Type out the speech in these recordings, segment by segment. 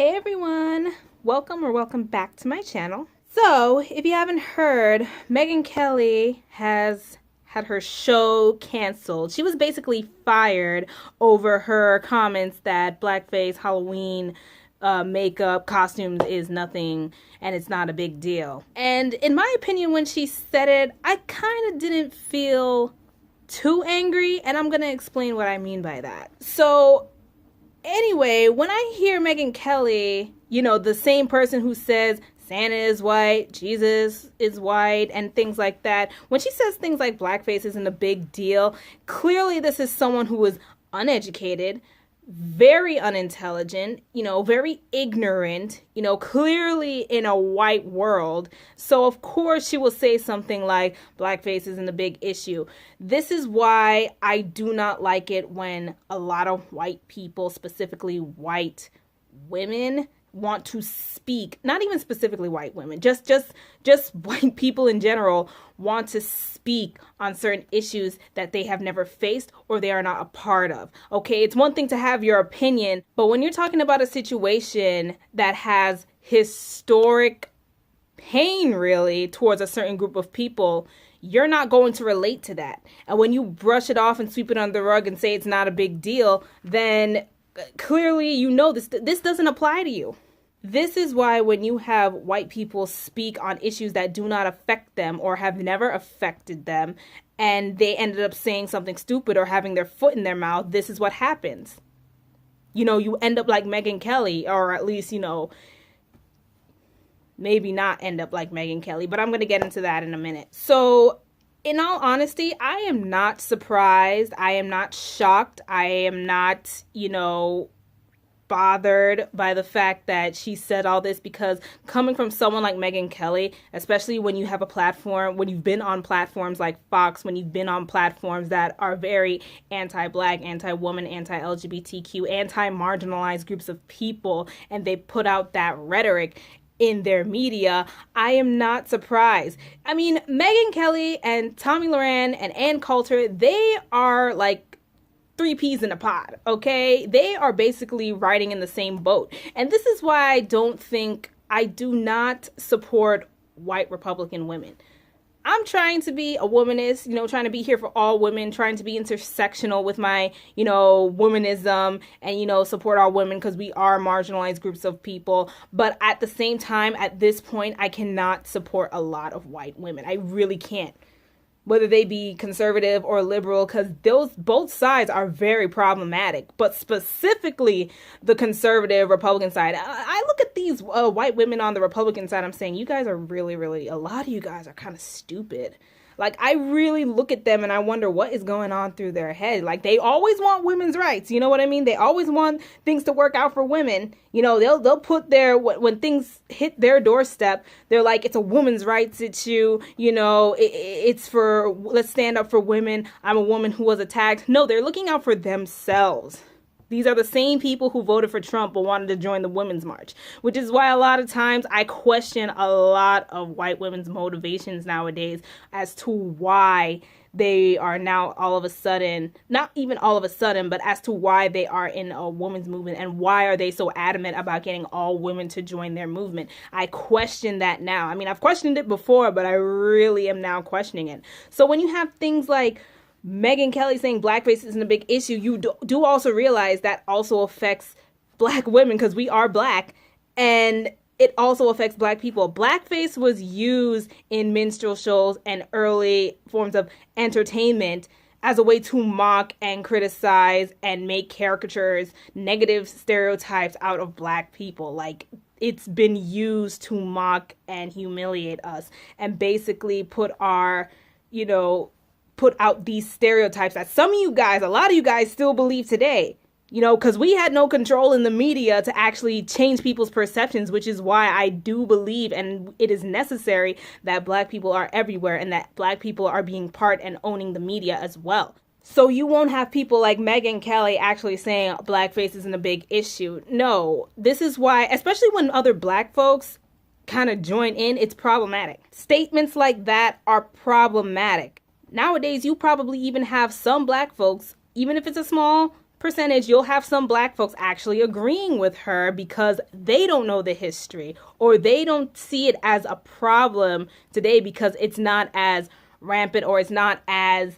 Hey everyone, welcome back to my channel. So, if you haven't heard, Megyn Kelly has had her show canceled. She was basically fired over her comments that blackface, Halloween, makeup, costumes is nothing and it's not a big deal. And in my opinion, when she said it, I kind of didn't feel too angry, and I'm gonna explain what I mean by that. So, anyway, when I hear Megyn Kelly, the same person who says Santa is white, Jesus is white, and things like that, when she says things like blackface isn't a big deal, clearly this is someone who is uneducated, very unintelligent, very ignorant, clearly in a white world. So of course she will say something like blackface isn't a big issue. This is why I do not like it when a lot of white people, specifically white women, want to speak, not even specifically white women, just white people in general want to speak on certain issues that they have never faced or they are not a part of. Okay, it's one thing to have your opinion, but when you're talking about a situation that has historic pain really towards a certain group of people, you're not going to relate to that. And when you brush it off and sweep it under the rug and say it's not a big deal, then clearly this doesn't apply to you. This is why when you have white people speak on issues that do not affect them or have never affected them, and they ended up saying something stupid or having their foot in their mouth, this is what happens. You end up like Megyn Kelly, or at least, maybe not end up like Megyn Kelly, but I'm going to get into that in a minute. So, in all honesty, I am not surprised. I am not shocked. I am not, bothered by the fact that she said all this, because coming from someone like Megyn Kelly, especially when you have a platform, when you've been on platforms like Fox, when you've been on platforms that are very anti-black, anti-woman, anti-LGBTQ, anti-marginalized groups of people, and they put out that rhetoric in their media, I am not surprised. I mean, Megyn Kelly and Tomi Lahren and Ann Coulter, they are like three peas in a pod, okay? They are basically riding in the same boat. And this is why I do not support white Republican women. I'm trying to be a womanist, trying to be here for all women, trying to be intersectional with my, womanism and, support all women because we are marginalized groups of people. But at the same time, at this point, I cannot support a lot of white women. I really can't. Whether they be conservative or liberal, because both sides are very problematic. But specifically the conservative Republican side, I look at these white women on the Republican side, I'm saying, you guys are really, a lot of you guys are kind of stupid. Like, I really look at them and I wonder what is going on through their head. Like, they always want women's rights. You know what I mean? They always want things to work out for women. They'll put when things hit their doorstep, they're like, it's a woman's rights issue. It's for, let's stand up for women. I'm a woman who was attacked. No, they're looking out for themselves. These are the same people who voted for Trump but wanted to join the Women's March, which is why a lot of times I question a lot of white women's motivations nowadays as to why they are now all of a sudden, not even all of a sudden, but as to why they are in a women's movement and why are they so adamant about getting all women to join their movement. I question that now. I mean, I've questioned it before, but I really am now questioning it. So when you have things like Megyn Kelly saying blackface isn't a big issue, you do also realize that also affects black women because we are black, and it also affects black people. Blackface was used in minstrel shows and early forms of entertainment as a way to mock and criticize and make caricatures, negative stereotypes out of black people. Like, it's been used to mock and humiliate us and basically put out these stereotypes that a lot of you guys still believe today, because we had no control in the media to actually change people's perceptions, which is why I do believe, and it is necessary, that black people are everywhere and that black people are being part and owning the media as well. So you won't have people like Megyn Kelly actually saying blackface isn't a big issue. No, this is why, especially when other black folks kind of join in, it's problematic. Statements like that are problematic. Nowadays, you probably even have some black folks, even if it's a small percentage, you'll have some black folks actually agreeing with her because they don't know the history, or they don't see it as a problem today because it's not as rampant, or it's not as,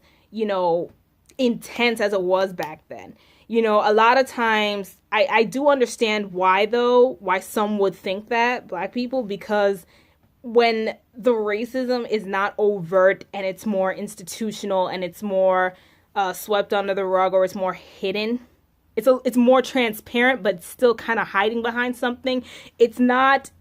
intense as it was back then. A lot of times I do understand why some would think that, black people, because when the racism is not overt and it's more institutional and it's more swept under the rug, or it's more hidden, it's more transparent but still kind of hiding behind something, it's not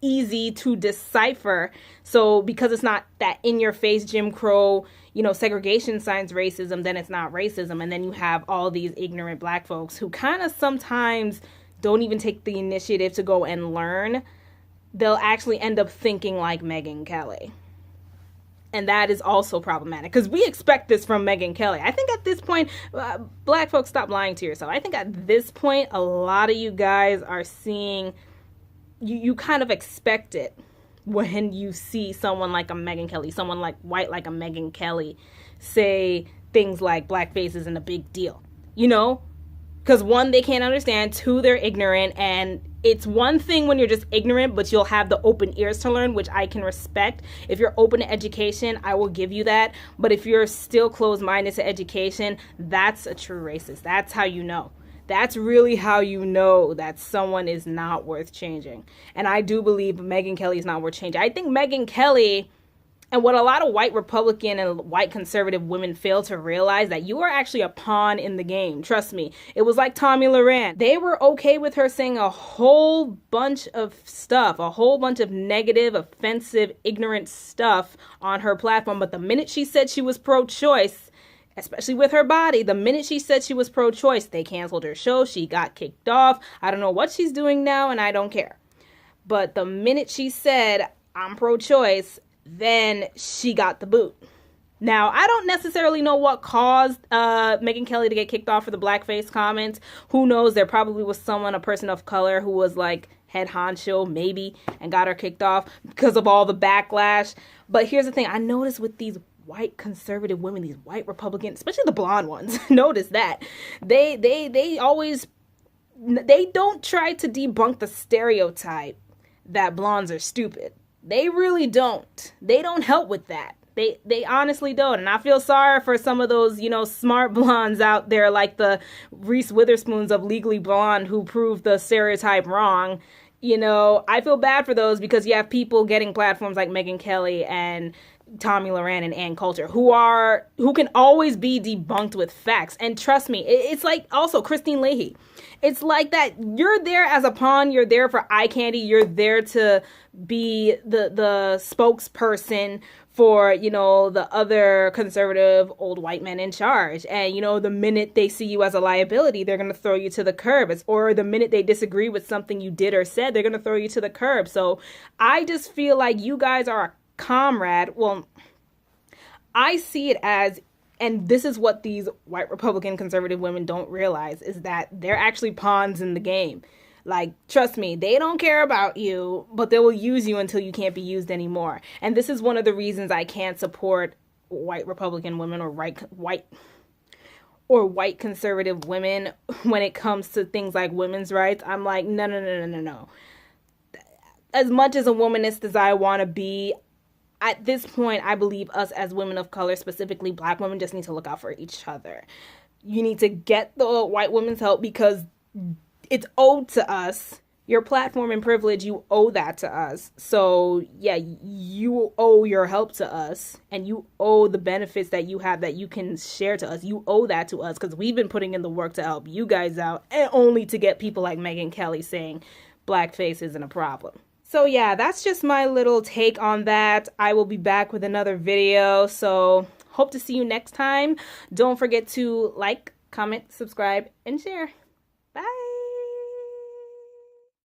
easy to decipher. So because it's not that in your face Jim Crow, segregation signs racism, then it's not racism. And then you have all these ignorant black folks who kind of sometimes don't even take the initiative to go and learn. They'll actually end up thinking like Megyn Kelly. And that is also problematic because we expect this from Megyn Kelly. I think at this point, black folks, stop lying to yourself. I think at this point, a lot of you guys are seeing, you kind of expect it when you see someone like a Megyn Kelly, someone like white like a Megyn Kelly, say things like blackface isn't a big deal, because one, they can't understand, two, they're ignorant. And it's one thing when you're just ignorant, but you'll have the open ears to learn, which I can respect. If you're open to education, I will give you that. But if you're still closed-minded to education, that's a true racist. That's how you know. That's really how you know that someone is not worth changing. And I do believe Megyn Kelly is not worth changing. I think Megyn Kelly, and what a lot of white Republican and white conservative women fail to realize, that you are actually a pawn in the game. Trust me. It was like Tomi Lahren. They were okay with her saying a whole bunch of stuff, a whole bunch of negative, offensive, ignorant stuff on her platform. But the minute she said she was pro-choice, especially with her body, the minute she said she was pro-choice, they canceled her show. She got kicked off. I don't know what she's doing now, and I don't care. But the minute she said, I'm pro-choice, then she got the boot. Now, I don't necessarily know what caused Megyn Kelly to get kicked off for the blackface comments. Who knows? There probably was someone, a person of color, who was like head honcho, maybe, and got her kicked off because of all the backlash. But here's the thing. I noticed with these white conservative women, these white Republicans, especially the blonde ones, notice that they always, they don't try to debunk the stereotype that blondes are stupid. They really don't. They don't help with that. They honestly don't. And I feel sorry for some of those, smart blondes out there, like the Reese Witherspoons of Legally Blonde, who proved the stereotype wrong. I feel bad for those, because you have people getting platforms like Megyn Kelly and Tomi Lahren and Ann Coulter who can always be debunked with facts. And trust me, it's like also Christine Leahy. It's like that. You're there as a pawn. You're there for eye candy. You're there to be the spokesperson for, the other conservative old white men in charge. And, the minute they see you as a liability, they're going to throw you to the curb. Or the minute they disagree with something you did or said, they're going to throw you to the curb. So I just feel like you guys are a comrade. Well, I see it as, and this is what these white Republican conservative women don't realize, is that they're actually pawns in the game. Like, trust me, they don't care about you, but they will use you until you can't be used anymore. And this is one of the reasons I can't support white Republican women or white conservative women when it comes to things like women's rights. I'm like, no. As much as a womanist as I want to be, at this point, I believe us as women of color, specifically black women, just need to look out for each other. You need to get the white women's help, because it's owed to us. Your platform and privilege, you owe that to us. So yeah, you owe your help to us, and you owe the benefits that you have that you can share to us. You owe that to us, because we've been putting in the work to help you guys out, and only to get people like Megyn Kelly saying blackface isn't a problem. So yeah, that's just my little take on that. I will be back with another video, so hope to see you next time. Don't forget to like, comment, subscribe, and share.